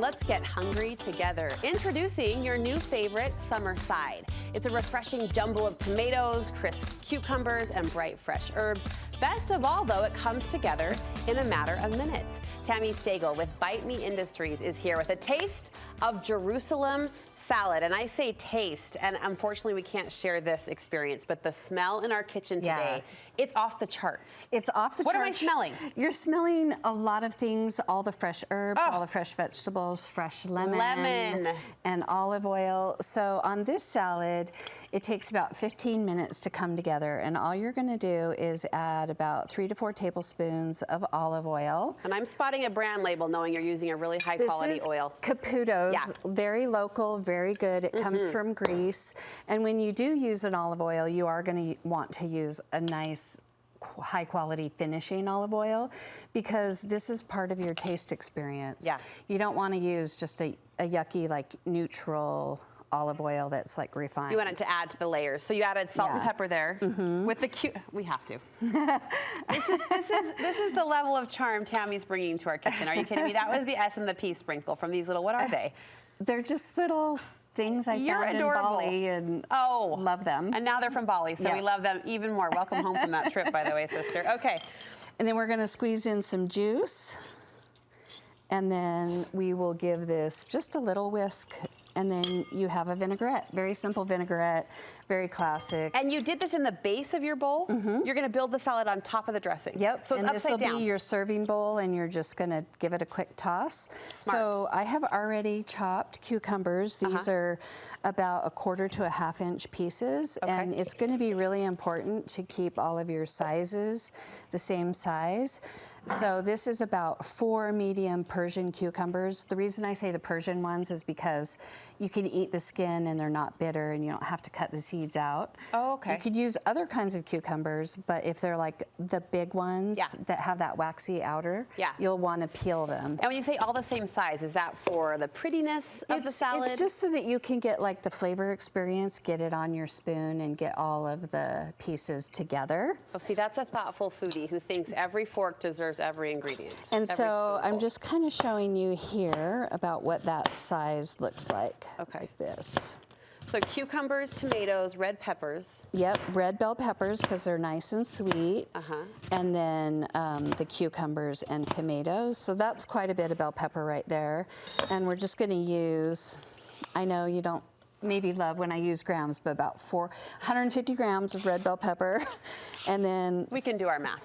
morning, let's get hungry together. Introducing your new favorite summer side. It's a refreshing jumble of tomatoes, crisp cucumbers, and bright fresh herbs. Best of all, though, it comes together in a matter of minutes. Tami Steggell with Bite Me Industries is here with a taste of Jerusalem salad. And I say taste, and unfortunately we can't share this experience, but the smell in our kitchen today, it's off the charts. It's off the charts. What am I smelling? You're smelling a lot of things, all the fresh herbs, all the fresh vegetables, fresh lemon, and olive oil. So on this salad, it takes about 15 minutes to come together, and all you're gonna do is add about 3 to 4 tablespoons of olive oil. And I'm spotting a brand label knowing you're using a really high quality oil. Caputo's, very local, very good. It comes from Greece. And when you do use an olive oil, you are gonna want to use a nice high quality finishing olive oil, because this is part of your taste experience. You don't want to use just a yucky, like neutral olive oil that's like refined. You want it to add to the layers. So you added salt and pepper there with the we have to. This is the level of charm Tami's bringing to our kitchen. Are you kidding me? That was the S and the P sprinkle from these little, what are they? They're just little things I found in Bali, and love them. And now they're from Bali, so we love them even more. Welcome home from that trip, by the way, sister. Okay. And then we're gonna squeeze in some juice, and then we will give this just a little whisk, and then you have a vinaigrette. Very simple vinaigrette, very classic. And you did this in the base of your bowl? You're gonna build the salad on top of the dressing. Yep, so it's and this will upside down. be your serving bowl, and you're just gonna give it a quick toss. Smart. So I have already chopped cucumbers. These are about 1/4 to 1/2 inch pieces, and it's gonna be really important to keep all of your sizes the same size. So this is about 4 medium Persian cucumbers. The reason I say the Persian ones is because you can eat the skin and they're not bitter, and you don't have to cut the seeds out. You could use other kinds of cucumbers, but if they're like the big ones that have that waxy outer, you'll want to peel them. And when you say all the same size, is that for the prettiness of the salad? It's just so that you can get like the flavor experience, get it on your spoon, and get all of the pieces together. Oh, see, that's a thoughtful foodie who thinks every fork deserves every ingredient. And so I'm just kind of showing you here about what that size looks like. Like this. So cucumbers, tomatoes, red peppers. Yep, red bell peppers, because they're nice and sweet. And then the cucumbers and tomatoes. So that's quite a bit of bell pepper right there. And we're just going to use, I know you don't maybe love when I use grams, but about 150 grams of red bell pepper. And then we can do our math.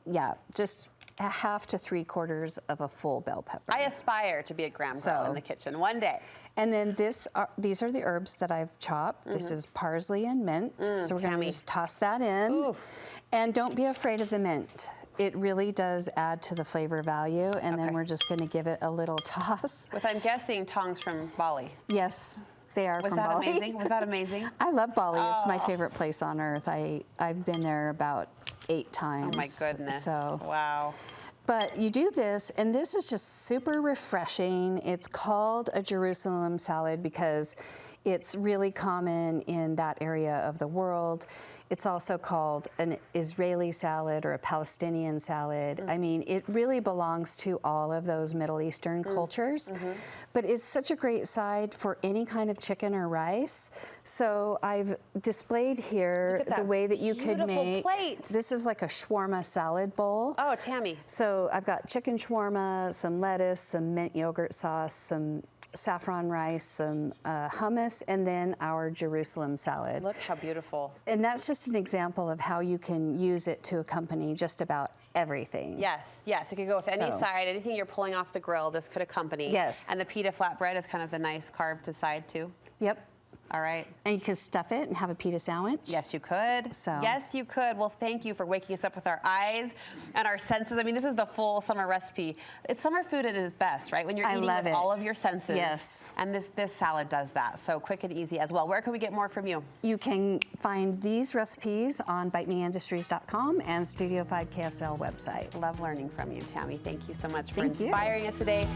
Yeah, just 1/2 to 3/4 of a full bell pepper. I aspire to be a gram girl in the kitchen one day. And then these are the herbs that I've chopped. This is parsley and mint. So we're gonna just toss that in. And don't be afraid of the mint. It really does add to the flavor value. And then we're just gonna give it a little toss. With, I'm guessing, tongs from Bali. Yes. They are from Bali. Amazing? Was that amazing? I love Bali. It's my favorite place on earth. I've been there about 8 times. Oh my goodness. So wow. But you do this, and this is just super refreshing. It's called a Jerusalem salad because it's really common in that area of the world. It's also called an Israeli salad or a Palestinian salad. I mean, it really belongs to all of those Middle Eastern cultures. But it's such a great side for any kind of chicken or rice. So I've displayed here the way that you could make. This is like a shawarma salad bowl. Oh, Tami. So I've got chicken shawarma, some lettuce, some mint yogurt sauce, some saffron rice, some hummus, and then our Jerusalem salad. Look how beautiful. And that's just an example of how you can use it to accompany just about everything. Yes, yes, it could go with any side, anything you're pulling off the grill, this could accompany. Yes. And the pita flatbread is kind of the nice carb to side too. Yep. All right. And you could stuff it and have a pita sandwich. Yes, you could. So. Yes, you could. Well, thank you for waking us up with our eyes and our senses. I mean, this is the full summer recipe. It's summer food at its best, right? When you're eating with all of your senses. Yes. And this salad does that. So quick and easy as well. Where can we get more from you? You can find these recipes on bitemeindustries.com and Studio 5 KSL website. Love learning from you, Tami. Thank you so much for inspiring us today.